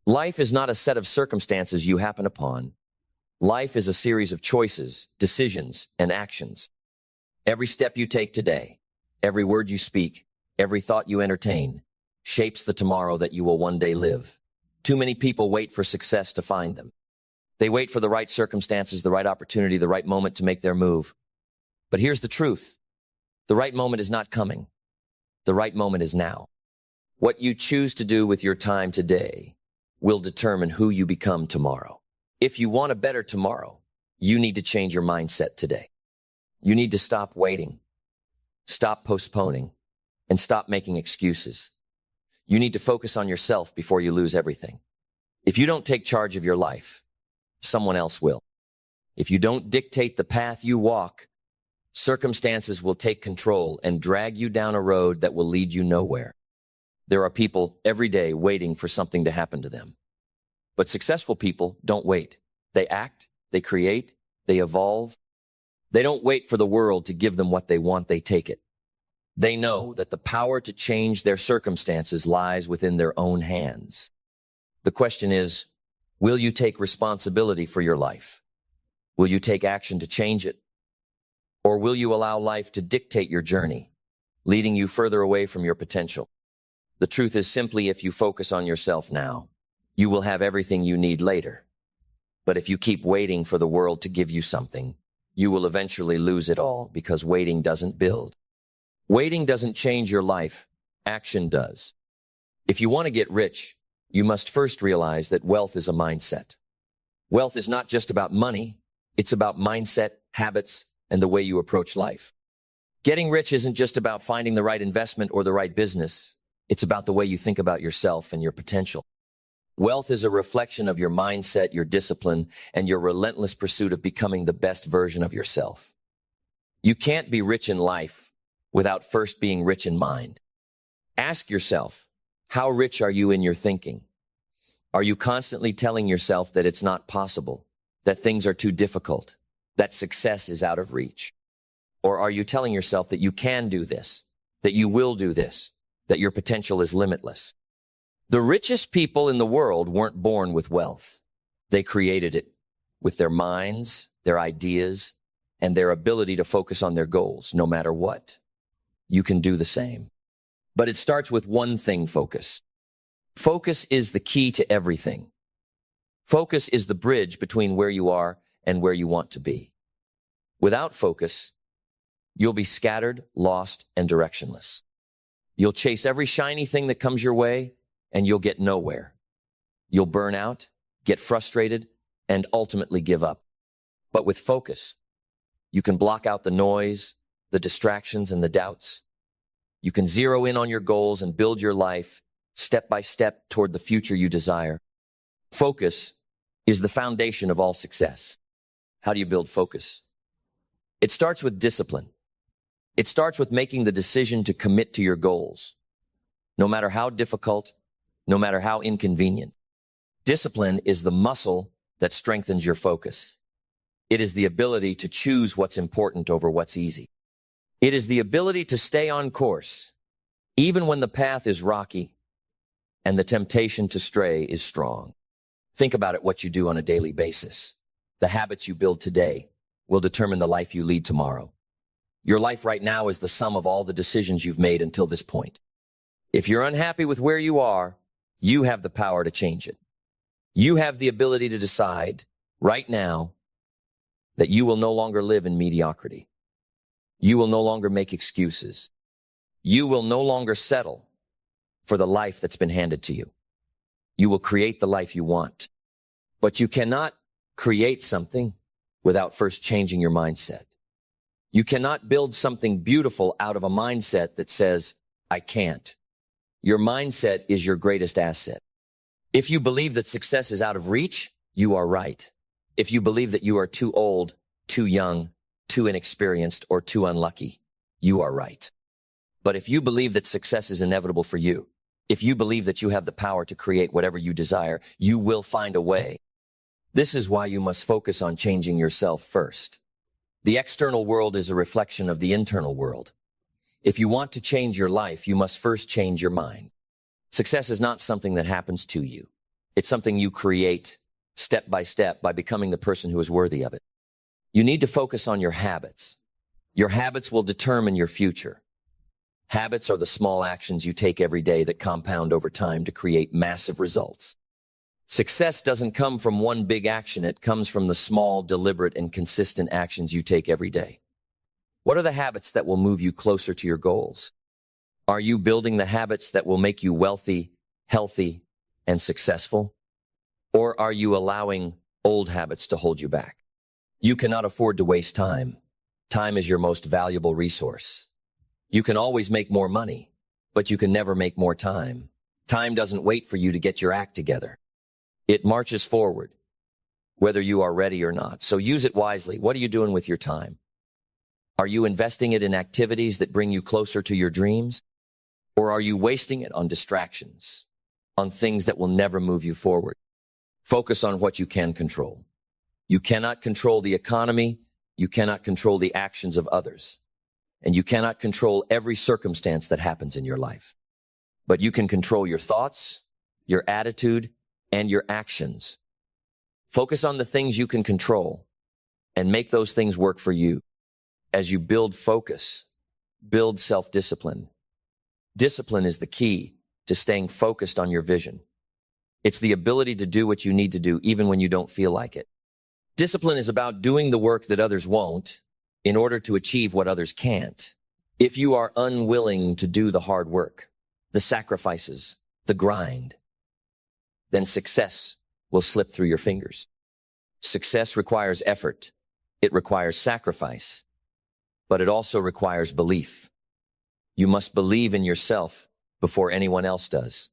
Life is not a set of circumstances you happen upon. Life is a series of choices, decisions, and actions. Every step you take today, every word you speak, every thought you entertain, shapes the tomorrow that you will one day live. Too many people wait for success to find them. They wait for the right circumstances, the right opportunity, the right moment to make their move. But here's the truth. The right moment is not coming. The right moment is now. What you choose to do with your time today will determine who you become tomorrow. If you want a better tomorrow, you need to change your mindset today. You need to stop waiting, stop postponing, and stop making excuses. You need to focus on yourself before you lose everything. If you don't take charge of your life, someone else will. If you don't dictate the path you walk, circumstances will take control and drag you down a road that will lead you nowhere. There are people every day waiting for something to happen to them. But successful people don't wait. They act, they create, they evolve. They don't wait for the world to give them what they want, they take it. They know that the power to change their circumstances lies within their own hands. The question is, will you take responsibility for your life? Will you take action to change it? Or will you allow life to dictate your journey, leading you further away from your potential? The truth is simply, if you focus on yourself now, you will have everything you need later. But if you keep waiting for the world to give you something, you will eventually lose it all, because waiting doesn't build. Waiting doesn't change your life. Action does. If you want to get rich, you must first realize that wealth is a mindset. Wealth is not just about money. It's about mindset, habits, and the way you approach life. Getting rich isn't just about finding the right investment or the right business. It's about the way you think about yourself and your potential. Wealth is a reflection of your mindset, your discipline, and your relentless pursuit of becoming the best version of yourself. You can't be rich in life without first being rich in mind. Ask yourself, how rich are you in your thinking? Are you constantly telling yourself that it's not possible, that things are too difficult, that success is out of reach? Or are you telling yourself that you can do this, that you will do this, that your potential is limitless? The richest people in the world weren't born with wealth. They created it with their minds, their ideas, and their ability to focus on their goals, no matter what. You can do the same. But it starts with one thing: focus. Focus is the key to everything. Focus is the bridge between where you are and where you want to be. Without focus, you'll be scattered, lost, and directionless. You'll chase every shiny thing that comes your way, and you'll get nowhere. You'll burn out, get frustrated, and ultimately give up. But with focus, you can block out the noise, the distractions, and the doubts. You can zero in on your goals and build your life step by step toward the future you desire. Focus is the foundation of all success. How do you build focus? It starts with discipline. It starts with making the decision to commit to your goals, no matter how difficult, no matter how inconvenient. Discipline is the muscle that strengthens your focus. It is the ability to choose what's important over what's easy. It is the ability to stay on course, even when the path is rocky and the temptation to stray is strong. Think about it, what you do on a daily basis. The habits you build today will determine the life you lead tomorrow. Your life right now is the sum of all the decisions you've made until this point. If you're unhappy with where you are, you have the power to change it. You have the ability to decide right now that you will no longer live in mediocrity. You will no longer make excuses. You will no longer settle for the life that's been handed to you. You will create the life you want. But you cannot create something without first changing your mindset. You cannot build something beautiful out of a mindset that says, I can't. Your mindset is your greatest asset. If you believe that success is out of reach, you are right. If you believe that you are too old, too young, too inexperienced, or too unlucky, you are right. But if you believe that success is inevitable for you, if you believe that you have the power to create whatever you desire, you will find a way. This is why you must focus on changing yourself first. The external world is a reflection of the internal world. If you want to change your life, you must first change your mind. Success is not something that happens to you. It's something you create step by step by becoming the person who is worthy of it. You need to focus on your habits. Your habits will determine your future. Habits are the small actions you take every day that compound over time to create massive results. Success doesn't come from one big action. It comes from the small, deliberate, and consistent actions you take every day. What are the habits that will move you closer to your goals? Are you building the habits that will make you wealthy, healthy, and successful? Or are you allowing old habits to hold you back? You cannot afford to waste time. Time is your most valuable resource. You can always make more money, but you can never make more time. Time doesn't wait for you to get your act together. It marches forward, whether you are ready or not. So use it wisely. What are you doing with your time? Are you investing it in activities that bring you closer to your dreams? Or are you wasting it on distractions, on things that will never move you forward? Focus on what you can control. You cannot control the economy. You cannot control the actions of others. And you cannot control every circumstance that happens in your life. But you can control your thoughts, your attitude, and your actions. Focus on the things you can control and make those things work for you. As you build focus, build self-discipline. Discipline is the key to staying focused on your vision. It's the ability to do what you need to do even when you don't feel like it. Discipline is about doing the work that others won't in order to achieve what others can't. If you are unwilling to do the hard work, the sacrifices, the grind, then success will slip through your fingers. Success requires effort. It requires sacrifice, but it also requires belief. You must believe in yourself before anyone else does.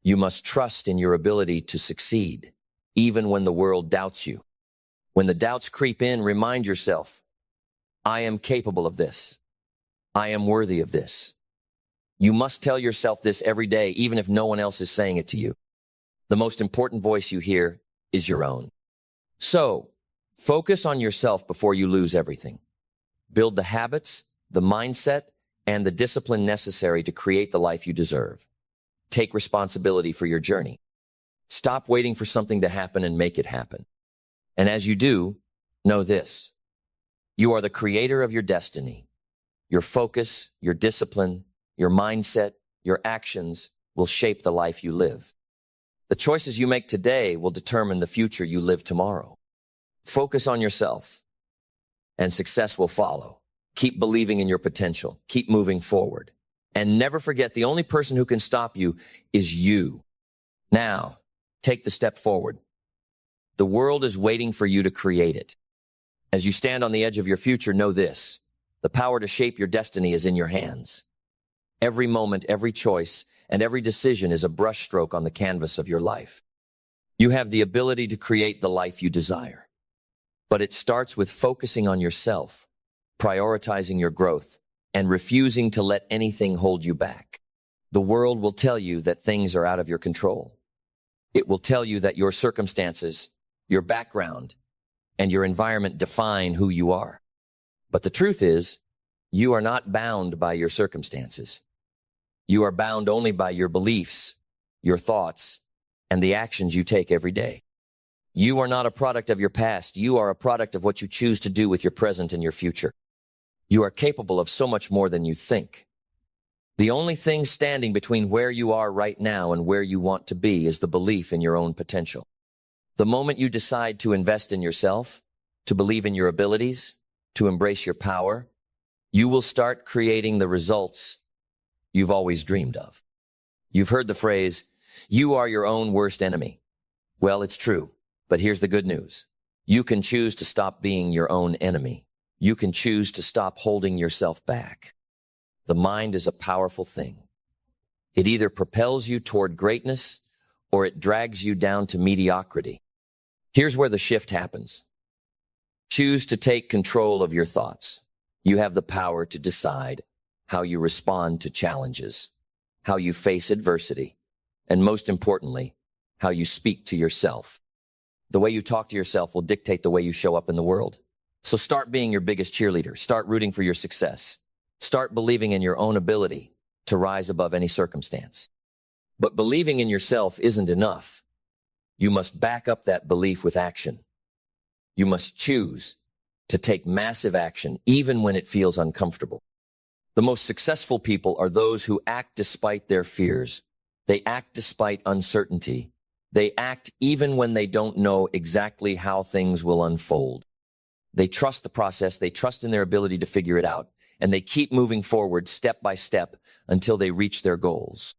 You must trust in your ability to succeed, even when the world doubts you. When the doubts creep in, remind yourself, I am capable of this. I am worthy of this. You must tell yourself this every day, even if no one else is saying it to you. The most important voice you hear is your own. So, focus on yourself before you lose everything. Build the habits, the mindset, and the discipline necessary to create the life you deserve. Take responsibility for your journey. Stop waiting for something to happen and make it happen. And as you do, know this. You are the creator of your destiny. Your focus, your discipline, your mindset, your actions will shape the life you live. The choices you make today will determine the future you live tomorrow. Focus on yourself, and success will follow. Keep believing in your potential. Keep moving forward. And never forget, the only person who can stop you is you. Now, take the step forward. The world is waiting for you to create it. As you stand on the edge of your future, know this. The power to shape your destiny is in your hands. Every moment, every choice, and every decision is a brushstroke on the canvas of your life. You have the ability to create the life you desire. But it starts with focusing on yourself, prioritizing your growth, and refusing to let anything hold you back. The world will tell you that things are out of your control. It will tell you that your circumstances, your background, and your environment define who you are. But the truth is, you are not bound by your circumstances. You are bound only by your beliefs, your thoughts, and the actions you take every day. You are not a product of your past. You are a product of what you choose to do with your present and your future. You are capable of so much more than you think. The only thing standing between where you are right now and where you want to be is the belief in your own potential. The moment you decide to invest in yourself, to believe in your abilities, to embrace your power, you will start creating the results you've always dreamed of. You've heard the phrase, you are your own worst enemy. Well, it's true, but here's the good news. You can choose to stop being your own enemy. You can choose to stop holding yourself back. The mind is a powerful thing. It either propels you toward greatness or it drags you down to mediocrity. Here's where the shift happens. Choose to take control of your thoughts. You have the power to decide how you respond to challenges, how you face adversity, and most importantly, how you speak to yourself. The way you talk to yourself will dictate the way you show up in the world. So start being your biggest cheerleader. Start rooting for your success. Start believing in your own ability to rise above any circumstance. But believing in yourself isn't enough. You must back up that belief with action. You must choose to take massive action even when it feels uncomfortable. The most successful people are those who act despite their fears. They act despite uncertainty. They act even when they don't know exactly how things will unfold. They trust the process, they trust in their ability to figure it out, and they keep moving forward step by step until they reach their goals.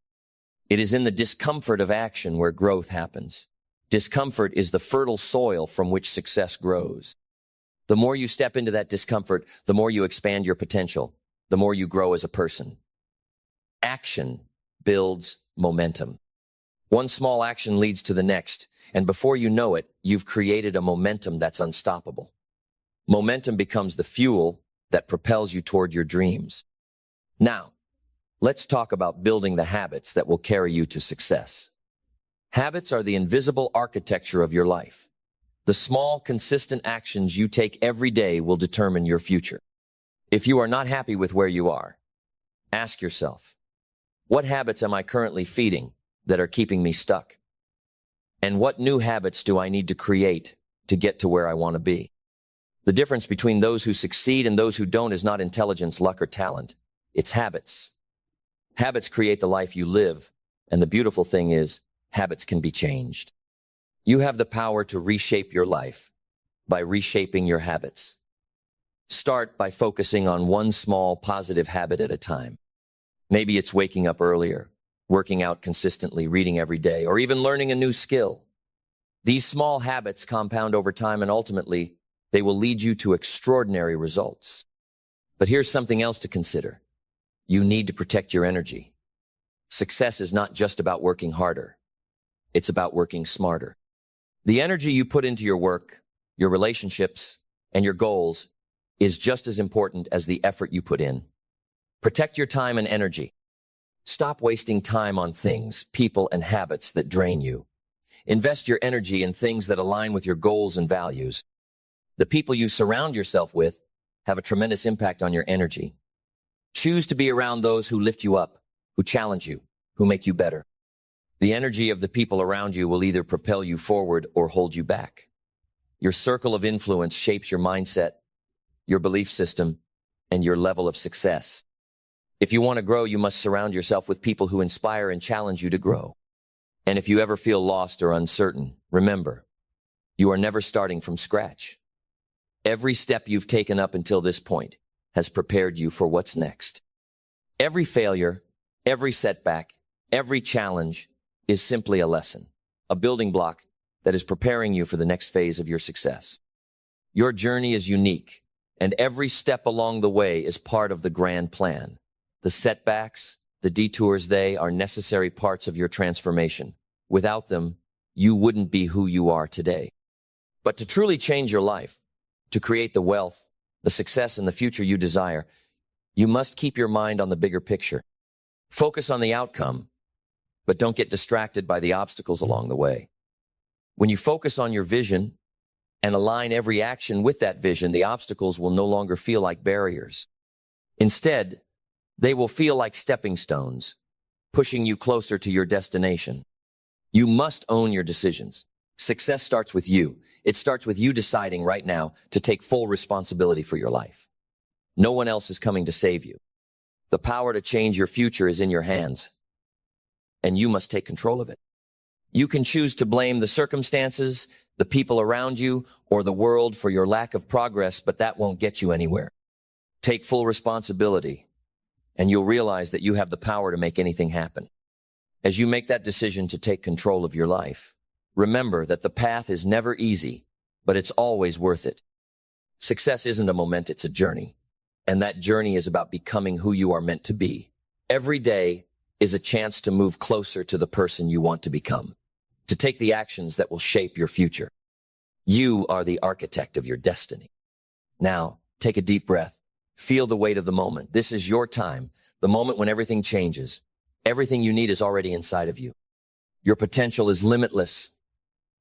It is in the discomfort of action where growth happens. Discomfort is the fertile soil from which success grows. The more you step into that discomfort, the more you expand your potential, the more you grow as a person. Action builds momentum. One small action leads to the next, and before you know it, you've created a momentum that's unstoppable. Momentum becomes the fuel that propels you toward your dreams. Now, let's talk about building the habits that will carry you to success. Habits are the invisible architecture of your life. The small, consistent actions you take every day will determine your future. If you are not happy with where you are, ask yourself, what habits am I currently feeding that are keeping me stuck? And what new habits do I need to create to get to where I want to be? The difference between those who succeed and those who don't is not intelligence, luck, or talent. It's habits. Habits create the life you live, and the beautiful thing is, habits can be changed. You have the power to reshape your life by reshaping your habits. Start by focusing on one small positive habit at a time. Maybe it's waking up earlier, working out consistently, reading every day, or even learning a new skill. These small habits compound over time, and ultimately, they will lead you to extraordinary results. But here's something else to consider. You need to protect your energy. Success is not just about working harder. It's about working smarter. The energy you put into your work, your relationships, and your goals is just as important as the effort you put in. Protect your time and energy. Stop wasting time on things, people, and habits that drain you. Invest your energy in things that align with your goals and values. The people you surround yourself with have a tremendous impact on your energy. Choose to be around those who lift you up, who challenge you, who make you better. The energy of the people around you will either propel you forward or hold you back. Your circle of influence shapes your mindset, your belief system, and your level of success. If you want to grow, you must surround yourself with people who inspire and challenge you to grow. And if you ever feel lost or uncertain, remember, you are never starting from scratch. Every step you've taken up until this point has prepared you for what's next. Every failure, every setback, every challenge is simply a lesson, a building block that is preparing you for the next phase of your success. Your journey is unique, and every step along the way is part of the grand plan. The setbacks, the detours, they are necessary parts of your transformation. Without them, you wouldn't be who you are today. But to truly change your life, to create the wealth, the success, and the future you desire, you must keep your mind on the bigger picture. Focus on the outcome, but don't get distracted by the obstacles along the way. When you focus on your vision and align every action with that vision, the obstacles will no longer feel like barriers. Instead, they will feel like stepping stones, pushing you closer to your destination. You must own your decisions. Success starts with you. It starts with you deciding right now to take full responsibility for your life. No one else is coming to save you. The power to change your future is in your hands, and you must take control of it. You can choose to blame the circumstances, the people around you, or the world for your lack of progress, but that won't get you anywhere. Take full responsibility, and you'll realize that you have the power to make anything happen. As you make that decision to take control of your life, remember that the path is never easy, but it's always worth it. Success isn't a moment, it's a journey. And that journey is about becoming who you are meant to be. Every day is a chance to move closer to the person you want to become, to take the actions that will shape your future. You are the architect of your destiny. Now, take a deep breath. Feel the weight of the moment. This is your time, the moment when everything changes. Everything you need is already inside of you. Your potential is limitless.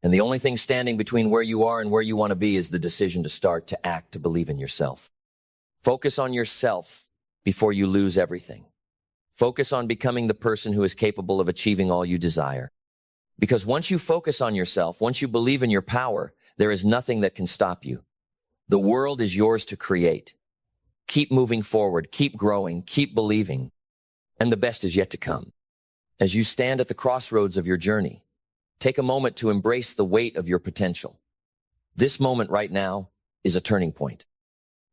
And the only thing standing between where you are and where you want to be is the decision to start, to act, to believe in yourself. Focus on yourself before you lose everything. Focus on becoming the person who is capable of achieving all you desire. Because once you focus on yourself, once you believe in your power, there is nothing that can stop you. The world is yours to create. Keep moving forward, keep growing, keep believing, and the best is yet to come. As you stand at the crossroads of your journey, take a moment to embrace the weight of your potential. This moment right now is a turning point.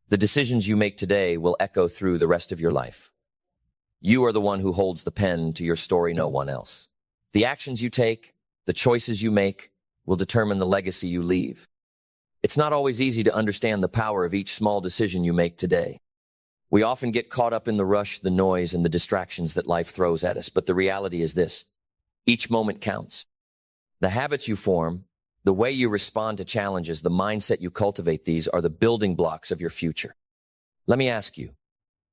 The decisions you make today will echo through the rest of your life. You are the one who holds the pen to your story, no one else. The actions you take, the choices you make, will determine the legacy you leave. It's not always easy to understand the power of each small decision you make today. We often get caught up in the rush, the noise, and the distractions that life throws at us, but the reality is this: each moment counts. The habits you form, the way you respond to challenges, the mindset you cultivate, these are the building blocks of your future. Let me ask you,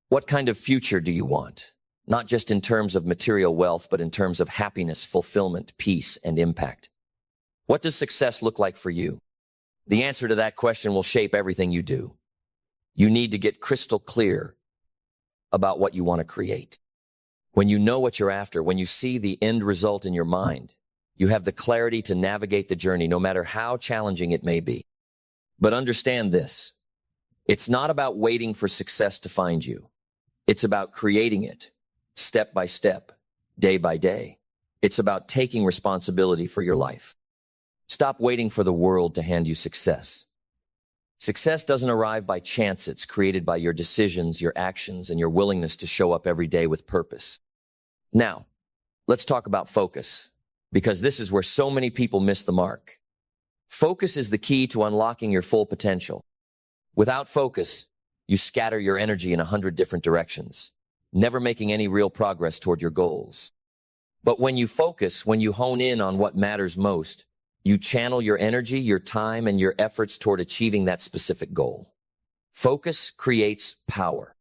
what kind of future do you want? Not just in terms of material wealth, but in terms of happiness, fulfillment, peace, and impact. What does success look like for you? The answer to that question will shape everything you do. You need to get crystal clear about what you want to create. When you know what you're after, when you see the end result in your mind, you have the clarity to navigate the journey, no matter how challenging it may be. But understand this: it's not about waiting for success to find you. It's about creating it, step by step, day by day. It's about taking responsibility for your life. Stop waiting for the world to hand you success. Success doesn't arrive by chance. It's created by your decisions, your actions, and your willingness to show up every day with purpose. Now, let's talk about focus, because this is where so many people miss the mark. Focus is the key to unlocking your full potential. Without focus, you scatter your energy in 100 different directions, never making any real progress toward your goals. But when you focus, when you hone in on what matters most, you channel your energy, your time, and your efforts toward achieving that specific goal. Focus creates power.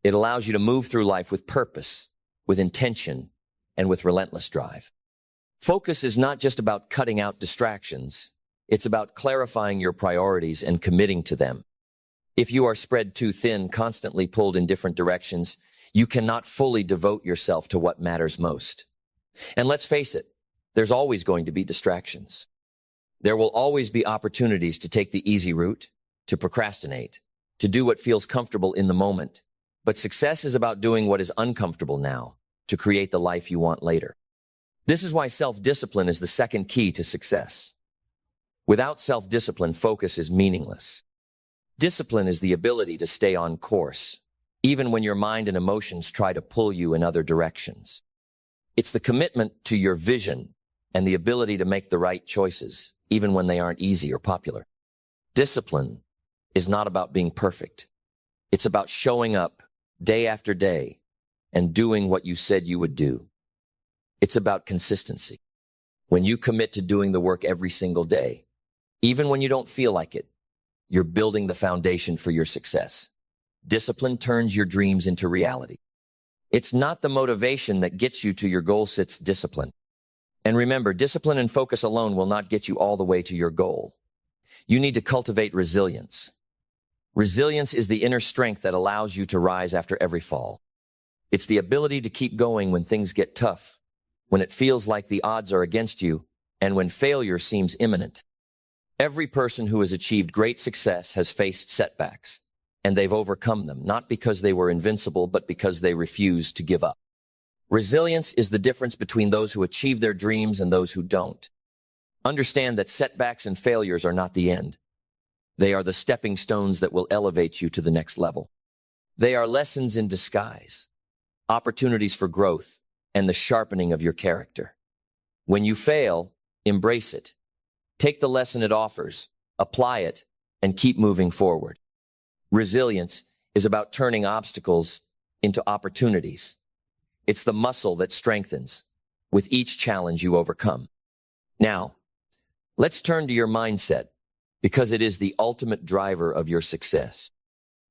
It allows you to move through life with purpose, with intention, and with relentless drive. Focus is not just about cutting out distractions. It's about clarifying your priorities and committing to them. If you are spread too thin, constantly pulled in different directions, you cannot fully devote yourself to what matters most. And let's face it, there's always going to be distractions. There will always be opportunities to take the easy route, to procrastinate, to do what feels comfortable in the moment. But success is about doing what is uncomfortable now, to create the life you want later. This is why self-discipline is the second key to success. Without self-discipline, focus is meaningless. Discipline is the ability to stay on course, even when your mind and emotions try to pull you in other directions. It's the commitment to your vision and the ability to make the right choices, even when they aren't easy or popular. Discipline is not about being perfect. It's about showing up day after day and doing what you said you would do. It's about consistency. When you commit to doing the work every single day, even when you don't feel like it, you're building the foundation for your success. Discipline turns your dreams into reality. It's not the motivation that gets you to your goals, it's discipline. And remember, discipline and focus alone will not get you all the way to your goal. You need to cultivate resilience. Resilience is the inner strength that allows you to rise after every fall. It's the ability to keep going when things get tough, when it feels like the odds are against you, and when failure seems imminent. Every person who has achieved great success has faced setbacks, and they've overcome them, not because they were invincible, but because they refused to give up. Resilience is the difference between those who achieve their dreams and those who don't. Understand that setbacks and failures are not the end. They are the stepping stones that will elevate you to the next level. They are lessons in disguise, opportunities for growth, and the sharpening of your character. When you fail, embrace it. Take the lesson it offers, apply it, and keep moving forward. Resilience is about turning obstacles into opportunities. It's the muscle that strengthens with each challenge you overcome. Now, let's turn to your mindset, because it is the ultimate driver of your success.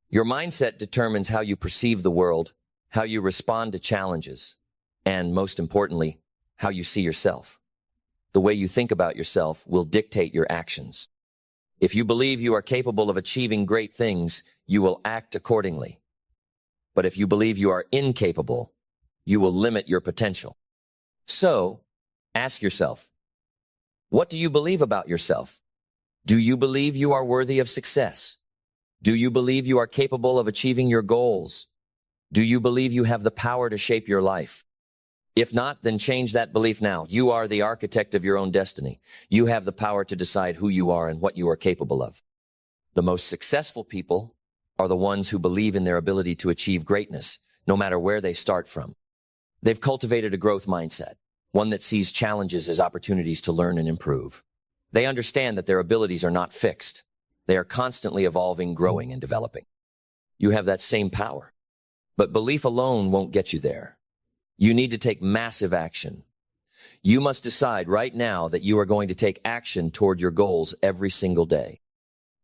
Your mindset determines how you perceive the world, how you respond to challenges, and most importantly, how you see yourself. The way you think about yourself will dictate your actions. If you believe you are capable of achieving great things, you will act accordingly. But if you believe you are incapable, you will limit your potential. So, ask yourself, What do you believe about yourself? Do you believe you are worthy of success? Do you believe you are capable of achieving your goals? Do you believe you have the power to shape your life? If not, then change that belief now. You are the architect of your own destiny. You have the power to decide who you are and what you are capable of. The most successful people are the ones who believe in their ability to achieve greatness, no matter where they start from. They've cultivated a growth mindset, one that sees challenges as opportunities to learn and improve. They understand that their abilities are not fixed. They are constantly evolving, growing, and developing. You have that same power. But belief alone won't get you there. You need to take massive action. You must decide right now that you are going to take action toward your goals every single day.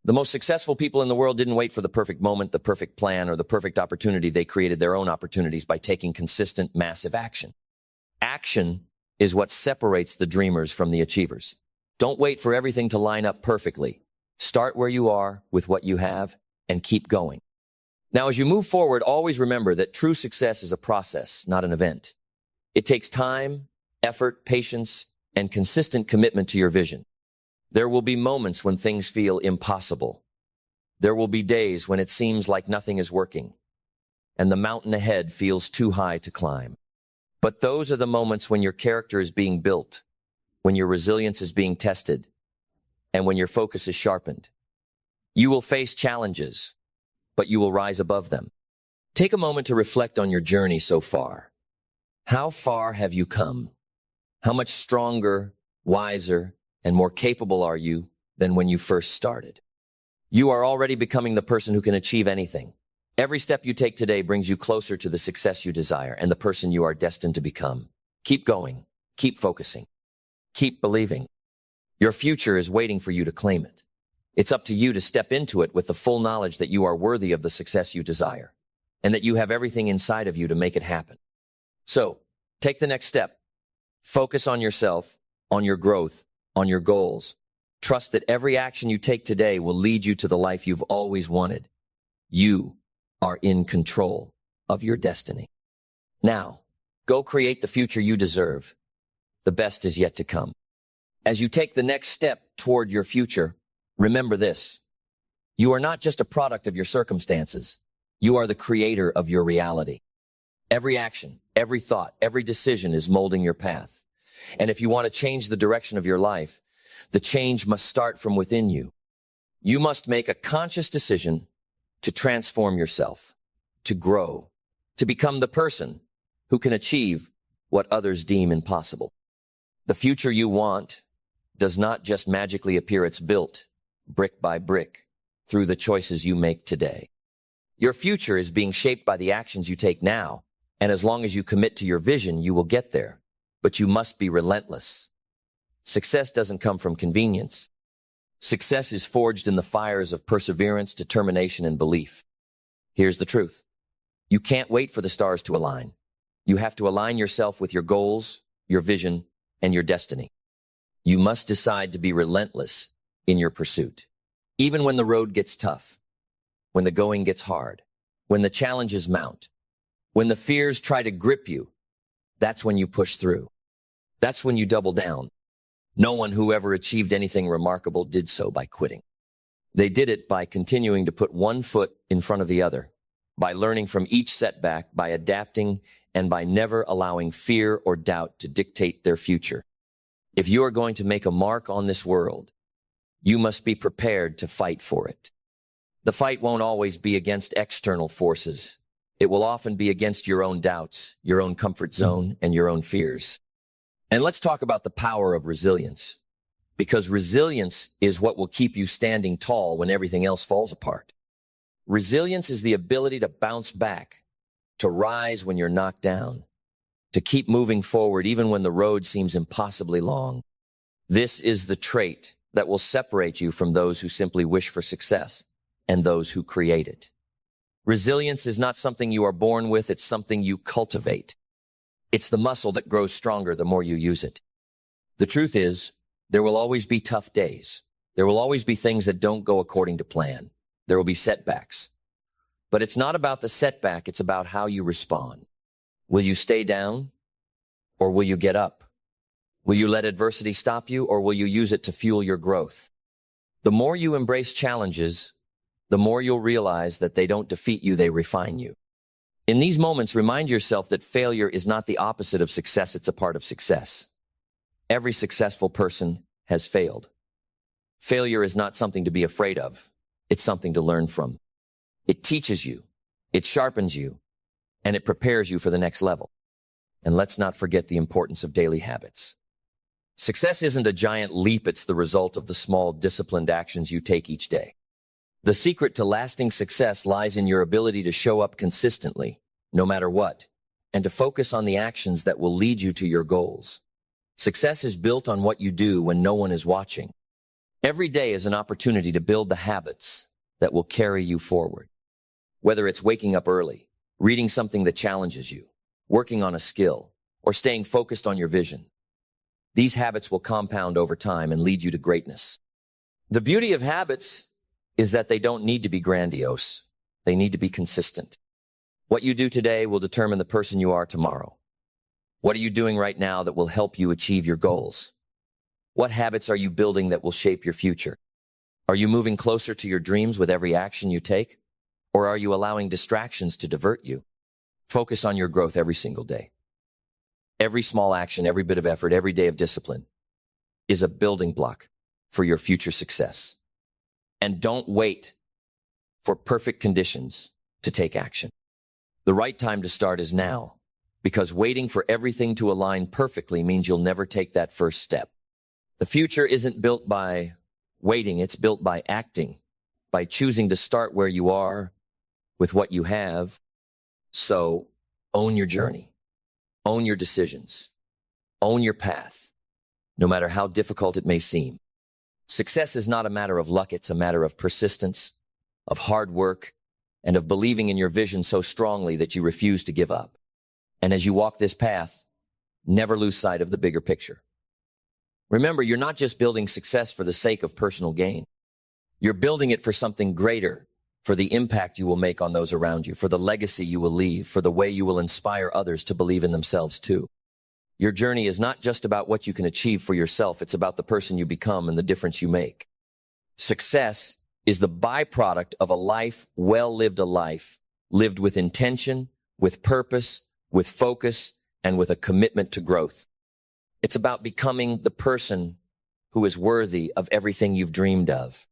The most successful people in the world didn't wait for the perfect moment, the perfect plan, or the perfect opportunity. They created their own opportunities by taking consistent, massive action. Action is what separates the dreamers from the achievers. Don't wait for everything to line up perfectly. Start where you are with what you have and keep going. Now, as you move forward, always remember that true success is a process, not an event. It takes time, effort, patience, and consistent commitment to your vision. There will be moments when things feel impossible. There will be days when it seems like nothing is working, and the mountain ahead feels too high to climb. But those are the moments when your character is being built, when your resilience is being tested, and when your focus is sharpened. You will face challenges, but you will rise above them. Take a moment to reflect on your journey so far. How far have you come? How much stronger, wiser, and more capable are you than when you first started? You are already becoming the person who can achieve anything. Every step you take today brings you closer to the success you desire and the person you are destined to become. Keep going. Keep focusing. Keep believing. Your future is waiting for you to claim it. It's up to you to step into it with the full knowledge that you are worthy of the success you desire and that you have everything inside of you to make it happen. So, take the next step. Focus on yourself, on your growth, on your goals. Trust that every action you take today will lead you to the life you've always wanted. You are in control of your destiny. Now, go create the future you deserve. The best is yet to come. As you take the next step toward your future, remember this. You are not just a product of your circumstances. You are the creator of your reality. Every action, every thought, every decision is molding your path. And if you want to change the direction of your life, the change must start from within you. You must make a conscious decision to transform yourself, to grow, to become the person who can achieve what others deem impossible. The future you want does not just magically appear. It's built brick by brick through the choices you make today. Your future is being shaped by the actions you take now, and as long as you commit to your vision, you will get there. But you must be relentless. Success doesn't come from convenience. Success is forged in the fires of perseverance, determination, and belief. Here's the truth. You can't wait for the stars to align. You have to align yourself with your goals, your vision, and your destiny. You must decide to be relentless in your pursuit. Even when the road gets tough, when the going gets hard, when the challenges mount, when the fears try to grip you, that's when you push through. That's when you double down. No one who ever achieved anything remarkable did so by quitting. They did it by continuing to put one foot in front of the other, by learning from each setback, by adapting, and by never allowing fear or doubt to dictate their future. If you are going to make a mark on this world, you must be prepared to fight for it. The fight won't always be against external forces. It will often be against your own doubts, your own comfort zone, and your own fears. And let's talk about the power of resilience, because resilience is what will keep you standing tall when everything else falls apart. Resilience is the ability to bounce back, to rise when you're knocked down, to keep moving forward even when the road seems impossibly long. This is the trait that will separate you from those who simply wish for success and those who create it. Resilience is not something you are born with, it's something you cultivate. It's the muscle that grows stronger the more you use it. The truth is, there will always be tough days. There will always be things that don't go according to plan. There will be setbacks. But it's not about the setback, it's about how you respond. Will you stay down or will you get up? Will you let adversity stop you, or will you use it to fuel your growth? The more you embrace challenges, the more you'll realize that they don't defeat you, they refine you. In these moments, remind yourself that failure is not the opposite of success, it's a part of success. Every successful person has failed. Failure is not something to be afraid of. It's something to learn from. It teaches you, it sharpens you, and it prepares you for the next level. And let's not forget the importance of daily habits. Success isn't a giant leap, it's the result of the small, disciplined actions you take each day. The secret to lasting success lies in your ability to show up consistently, no matter what, and to focus on the actions that will lead you to your goals. Success is built on what you do when no one is watching. Every day is an opportunity to build the habits that will carry you forward. Whether it's waking up early, reading something that challenges you, working on a skill, or staying focused on your vision, these habits will compound over time and lead you to greatness. The beauty of habits is that they don't need to be grandiose. They need to be consistent. What you do today will determine the person you are tomorrow. What are you doing right now that will help you achieve your goals? What habits are you building that will shape your future? Are you moving closer to your dreams with every action you take? Or are you allowing distractions to divert you? Focus on your growth every single day. Every small action, every bit of effort, every day of discipline is a building block for your future success. And don't wait for perfect conditions to take action. The right time to start is now, because waiting for everything to align perfectly means you'll never take that first step. The future isn't built by waiting, it's built by acting, by choosing to start where you are with what you have. So own your journey, own your decisions, own your path, no matter how difficult it may seem. Success is not a matter of luck, it's a matter of persistence, of hard work, and of believing in your vision so strongly that you refuse to give up. And as you walk this path, never lose sight of the bigger picture. Remember, you're not just building success for the sake of personal gain. You're building it for something greater, for the impact you will make on those around you, for the legacy you will leave, for the way you will inspire others to believe in themselves too. Your journey is not just about what you can achieve for yourself, it's about the person you become and the difference you make. Success is the byproduct of a life well lived, a life lived with intention, with purpose, with focus, and with a commitment to growth. It's about becoming the person who is worthy of everything you've dreamed of.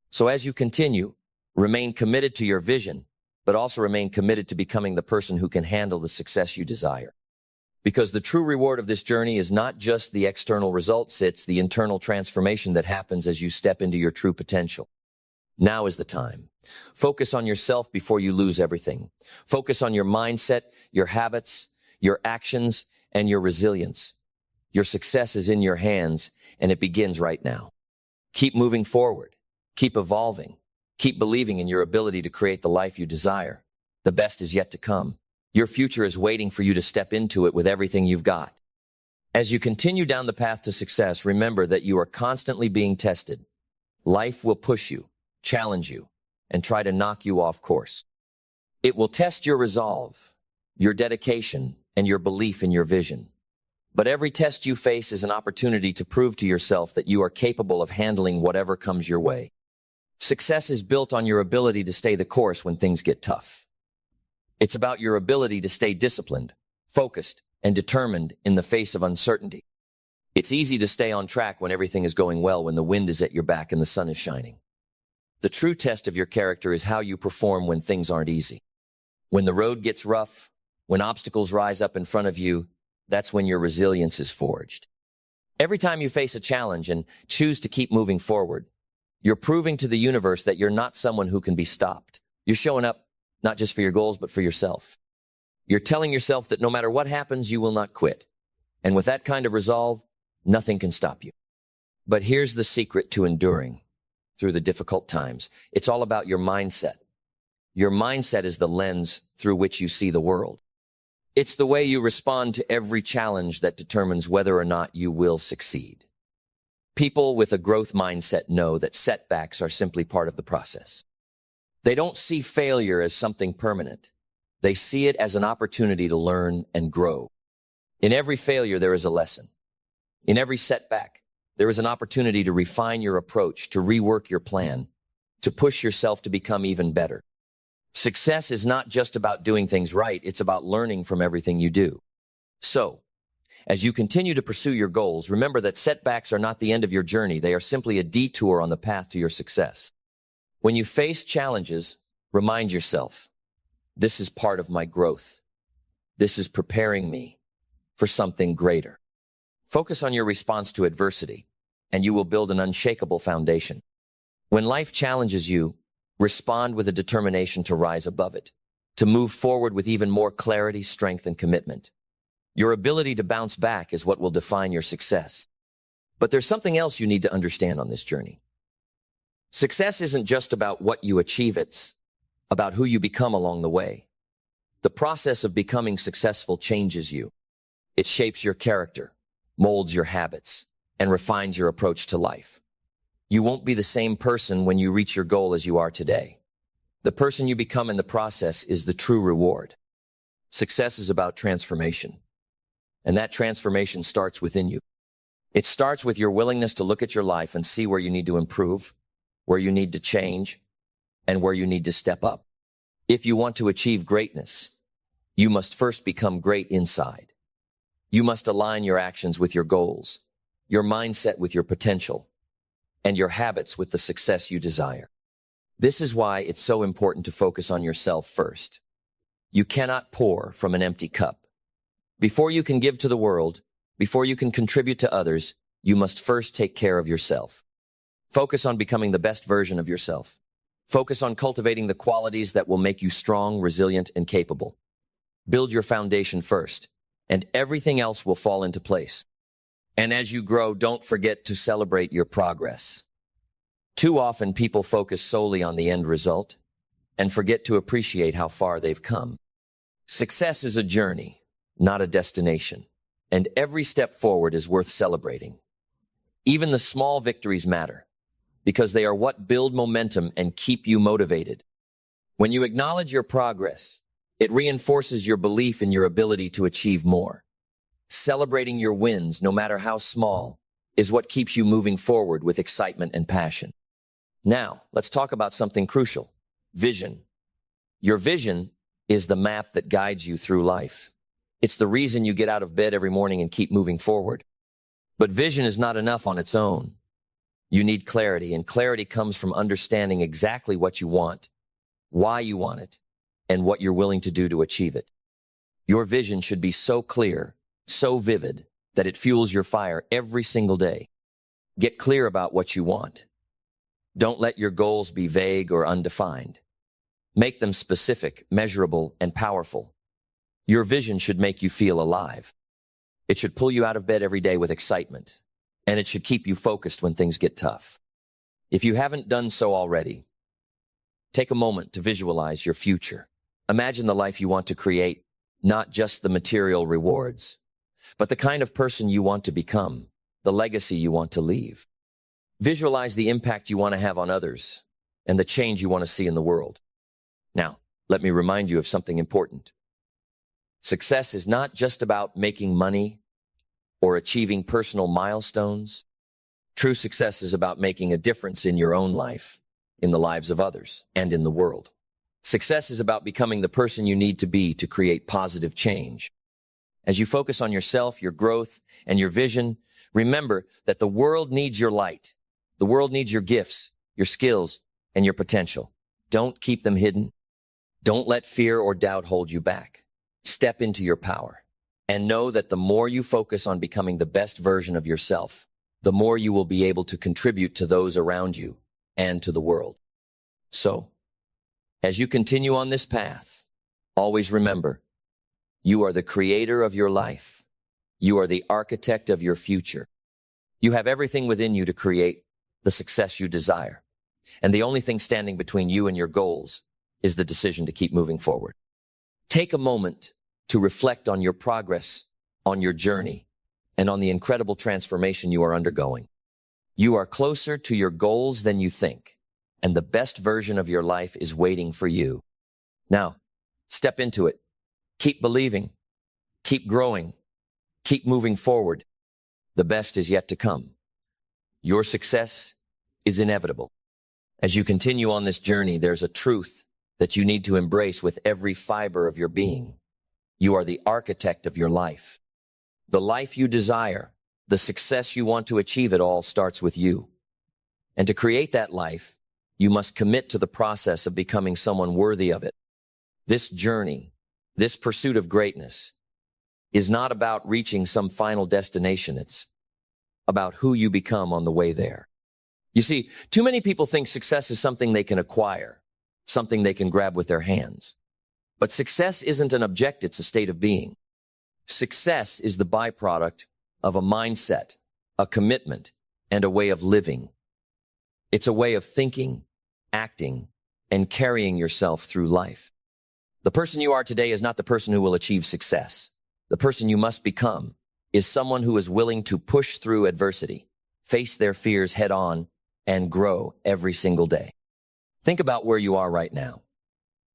So as you continue, remain committed to your vision, but also remain committed to becoming the person who can handle the success you desire. Because the true reward of this journey is not just the external results, it's the internal transformation that happens as you step into your true potential. Now is the time. Focus on yourself before you lose everything. Focus on your mindset, your habits, your actions, and your resilience. Your success is in your hands, and it begins right now. Keep moving forward. Keep evolving. Keep believing in your ability to create the life you desire. The best is yet to come. Your future is waiting for you to step into it with everything you've got. As you continue down the path to success, remember that you are constantly being tested. Life will push you, challenge you, and try to knock you off course. It will test your resolve, your dedication, and your belief in your vision. But every test you face is an opportunity to prove to yourself that you are capable of handling whatever comes your way. Success is built on your ability to stay the course when things get tough. It's about your ability to stay disciplined, focused, and determined in the face of uncertainty. It's easy to stay on track when everything is going well, when the wind is at your back and the sun is shining. The true test of your character is how you perform when things aren't easy. When the road gets rough, when obstacles rise up in front of you, that's when your resilience is forged. Every time you face a challenge and choose to keep moving forward, you're proving to the universe that you're not someone who can be stopped. You're showing up not just for your goals, but for yourself. You're telling yourself that no matter what happens, you will not quit. And with that kind of resolve, nothing can stop you. But here's the secret to enduring through the difficult times. It's all about your mindset. Your mindset is the lens through which you see the world. It's the way you respond to every challenge that determines whether or not you will succeed. People with a growth mindset know that setbacks are simply part of the process. They don't see failure as something permanent. They see it as an opportunity to learn and grow. In every failure, there is a lesson. In every setback, there is an opportunity to refine your approach, to rework your plan, to push yourself to become even better. Success is not just about doing things right, it's about learning from everything you do. So, as you continue to pursue your goals, remember that setbacks are not the end of your journey. They are simply a detour on the path to your success. When you face challenges, remind yourself, this is part of my growth. This is preparing me for something greater. Focus on your response to adversity, and you will build an unshakable foundation. When life challenges you, respond with a determination to rise above it, to move forward with even more clarity, strength, and commitment. Your ability to bounce back is what will define your success. But there's something else you need to understand on this journey. Success isn't just about what you achieve, it's about who you become along the way. The process of becoming successful changes you. It shapes your character, molds your habits, and refines your approach to life. You won't be the same person when you reach your goal as you are today. The person you become in the process is the true reward. Success is about transformation. And that transformation starts within you. It starts with your willingness to look at your life and see where you need to improve, where you need to change, and where you need to step up. If you want to achieve greatness, you must first become great inside. You must align your actions with your goals, your mindset with your potential, and your habits with the success you desire. This is why it's so important to focus on yourself first. You cannot pour from an empty cup. Before you can give to the world, before you can contribute to others, you must first take care of yourself. Focus on becoming the best version of yourself. Focus on cultivating the qualities that will make you strong, resilient, and capable. Build your foundation first, and everything else will fall into place. And as you grow, don't forget to celebrate your progress. Too often, people focus solely on the end result and forget to appreciate how far they've come. Success is a journey, not a destination, and every step forward is worth celebrating. Even the small victories matter, because they are what build momentum and keep you motivated. When you acknowledge your progress, it reinforces your belief in your ability to achieve more. Celebrating your wins, no matter how small, is what keeps you moving forward with excitement and passion. Now, let's talk about something crucial: vision. Your vision is the map that guides you through life. It's the reason you get out of bed every morning and keep moving forward. But vision is not enough on its own. You need clarity, and clarity comes from understanding exactly what you want, why you want it, and what you're willing to do to achieve it. Your vision should be so clear, so vivid, that it fuels your fire every single day. Get clear about what you want. Don't let your goals be vague or undefined. Make them specific, measurable, and powerful. Your vision should make you feel alive. It should pull you out of bed every day with excitement, and it should keep you focused when things get tough. If you haven't done so already, take a moment to visualize your future. Imagine the life you want to create, not just the material rewards, but the kind of person you want to become, the legacy you want to leave. Visualize the impact you want to have on others and the change you want to see in the world. Now, let me remind you of something important. Success is not just about making money or achieving personal milestones. True success is about making a difference in your own life, in the lives of others, and in the world. Success is about becoming the person you need to be to create positive change. As you focus on yourself, your growth, and your vision, remember that the world needs your light. The world needs your gifts, your skills, and your potential. Don't keep them hidden. Don't let fear or doubt hold you back. Step into your power and know that the more you focus on becoming the best version of yourself, the more you will be able to contribute to those around you and to the world. So, as you continue on this path, always remember, you are the creator of your life. You are the architect of your future. You have everything within you to create the success you desire. And the only thing standing between you and your goals is the decision to keep moving forward. Take a moment to reflect on your progress, on your journey, and on the incredible transformation you are undergoing. You are closer to your goals than you think, and the best version of your life is waiting for you. Now, step into it. Keep believing. Keep growing. Keep moving forward. The best is yet to come. Your success is inevitable. As you continue on this journey, there's a truth that you need to embrace with every fiber of your being. You are the architect of your life. The life you desire, the success you want to achieve, it all starts with you. And to create that life, you must commit to the process of becoming someone worthy of it. This journey, this pursuit of greatness, is not about reaching some final destination. It's about who you become on the way there. You see, too many people think success is something they can acquire, something they can grab with their hands. But success isn't an object, it's a state of being. Success is the byproduct of a mindset, a commitment, and a way of living. It's a way of thinking, acting, and carrying yourself through life. The person you are today is not the person who will achieve success. The person you must become is someone who is willing to push through adversity, face their fears head on, and grow every single day. Think about where you are right now.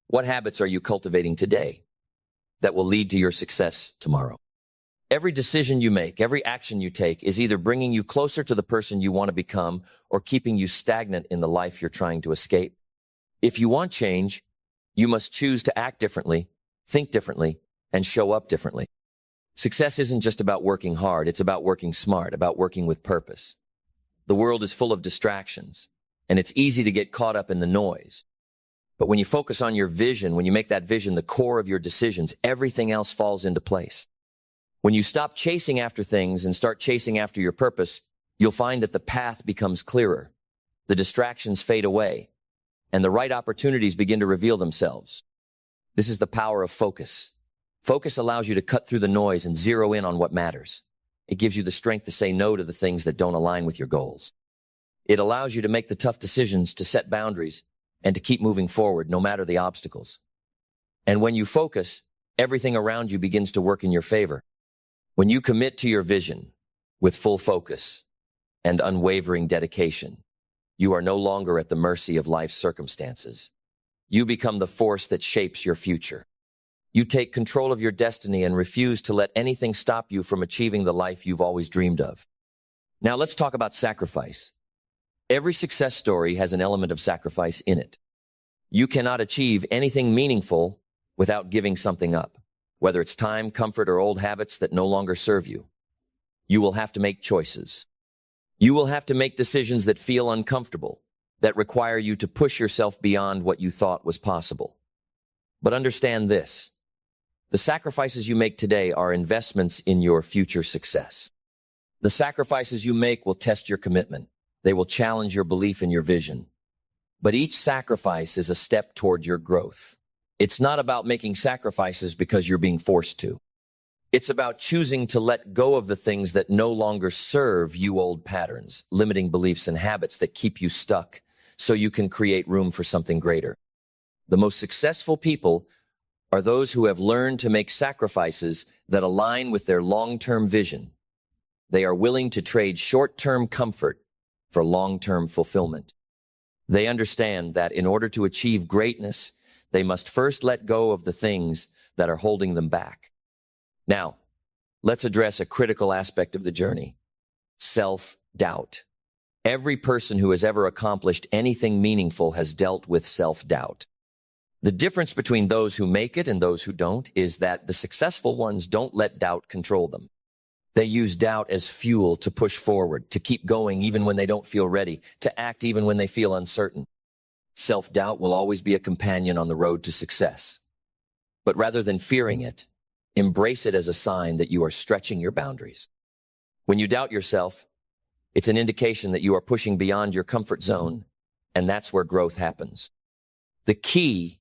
What habits are you cultivating today that will lead to your success tomorrow? Every decision you make, every action you take is either bringing you closer to the person you want to become or keeping you stagnant in the life you're trying to escape. If you want change, you must choose to act differently, think differently, and show up differently. Success isn't just about working hard, it's about working smart, about working with purpose. The world is full of distractions, and it's easy to get caught up in the noise. But when you focus on your vision, when you make that vision the core of your decisions, everything else falls into place. When you stop chasing after things and start chasing after your purpose, you'll find that the path becomes clearer, the distractions fade away, and the right opportunities begin to reveal themselves. This is the power of focus. Focus allows you to cut through the noise and zero in on what matters. It gives you the strength to say no to the things that don't align with your goals. It allows you to make the tough decisions, to set boundaries, and to keep moving forward no matter the obstacles. And when you focus, everything around you begins to work in your favor. When you commit to your vision with full focus and unwavering dedication, you are no longer at the mercy of life's circumstances. You become the force that shapes your future. You take control of your destiny and refuse to let anything stop you from achieving the life you've always dreamed of. Now let's talk about sacrifice. Every success story has an element of sacrifice in it. You cannot achieve anything meaningful without giving something up, whether it's time, comfort, or old habits that no longer serve you. You will have to make choices. You will have to make decisions that feel uncomfortable, that require you to push yourself beyond what you thought was possible. But understand this. The sacrifices you make today are investments in your future success. The sacrifices you make will test your commitment. They will challenge your belief in your vision. But each sacrifice is a step toward your growth. It's not about making sacrifices because you're being forced to. It's about choosing to let go of the things that no longer serve you, old patterns, limiting beliefs and habits that keep you stuck, so you can create room for something greater. The most successful people are those who have learned to make sacrifices that align with their long-term vision. They are willing to trade short-term comfort for long-term fulfillment. They understand that in order to achieve greatness, they must first let go of the things that are holding them back. Now, let's address a critical aspect of the journey: self-doubt. Every person who has ever accomplished anything meaningful has dealt with self-doubt. The difference between those who make it and those who don't is that the successful ones don't let doubt control them. They use doubt as fuel to push forward, to keep going even when they don't feel ready, to act even when they feel uncertain. Self-doubt will always be a companion on the road to success. But rather than fearing it, embrace it as a sign that you are stretching your boundaries. When you doubt yourself, it's an indication that you are pushing beyond your comfort zone, and that's where growth happens. The key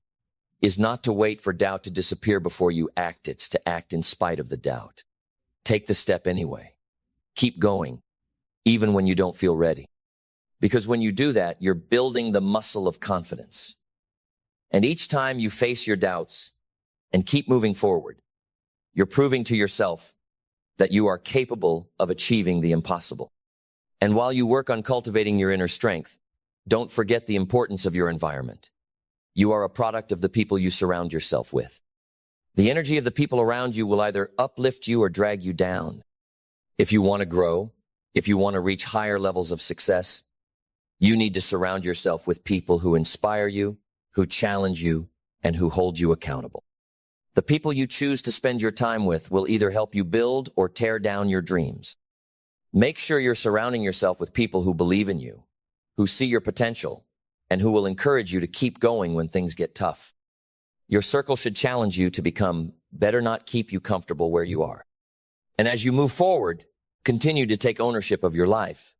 is not to wait for doubt to disappear before you act. It's to act in spite of the doubt. Take the step anyway. Keep going, even when you don't feel ready. Because when you do that, you're building the muscle of confidence. And each time you face your doubts and keep moving forward, you're proving to yourself that you are capable of achieving the impossible. And while you work on cultivating your inner strength, don't forget the importance of your environment. You are a product of the people you surround yourself with. The energy of the people around you will either uplift you or drag you down. If you want to grow, if you want to reach higher levels of success, you need to surround yourself with people who inspire you, who challenge you, and who hold you accountable. The people you choose to spend your time with will either help you build or tear down your dreams. Make sure you're surrounding yourself with people who believe in you, who see your potential, and who will encourage you to keep going when things get tough. Your circle should challenge you to become better, not keep you comfortable where you are. And as you move forward, continue to take ownership of your life.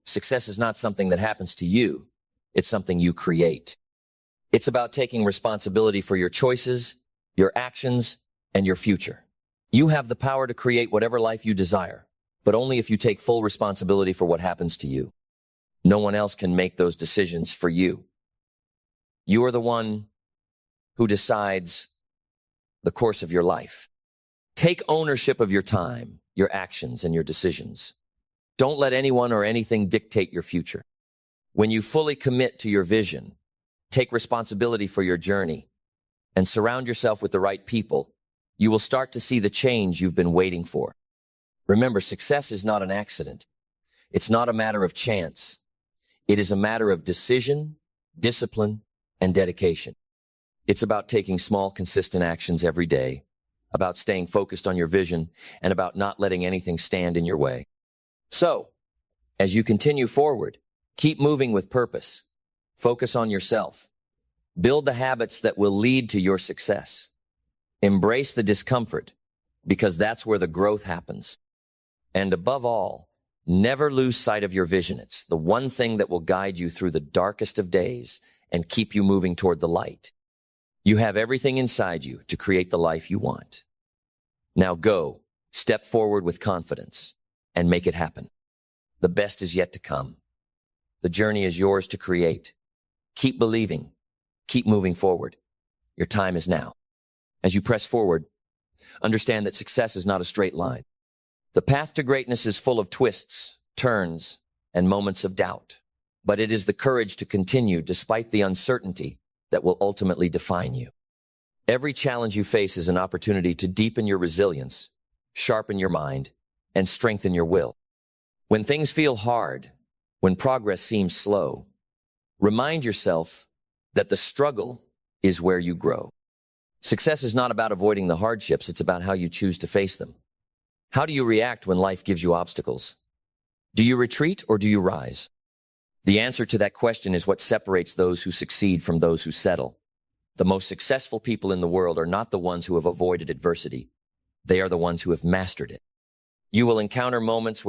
Success is not something that happens to you. It's something you create. It's about taking responsibility for your choices, your actions, and your future. You have the power to create whatever life you desire, but only if you take full responsibility for what happens to you. No one else can make those decisions for you. You are the one who decides the course of your life. Take ownership of your time, your actions, and your decisions. Don't let anyone or anything dictate your future. When you fully commit to your vision, take responsibility for your journey, and surround yourself with the right people, you will start to see the change you've been waiting for. Remember, success is not an accident. It's not a matter of chance. It is a matter of decision, discipline, and dedication. It's about taking small, consistent actions every day, about staying focused on your vision, and about not letting anything stand in your way. So, as you continue forward, keep moving with purpose. Focus on yourself. Build the habits that will lead to your success. Embrace the discomfort, because that's where the growth happens. And above all, never lose sight of your vision. It's the one thing that will guide you through the darkest of days and keep you moving toward the light. You have everything inside you to create the life you want. Now go, step forward with confidence, and make it happen. The best is yet to come. The journey is yours to create. Keep believing. Keep moving forward. Your time is now. As you press forward, understand that success is not a straight line. The path to greatness is full of twists, turns, and moments of doubt. But it is the courage to continue despite the uncertainty that will ultimately define you. Every challenge you face is an opportunity to deepen your resilience, sharpen your mind, and strengthen your will. When things feel hard, when progress seems slow, remind yourself that the struggle is where you grow. Success is not about avoiding the hardships, it's about how you choose to face them. How do you react when life gives you obstacles? Do you retreat or do you rise? The answer to that question is what separates those who succeed from those who settle. The most successful people in the world are not the ones who have avoided adversity. They are the ones who have mastered it. You will encounter moments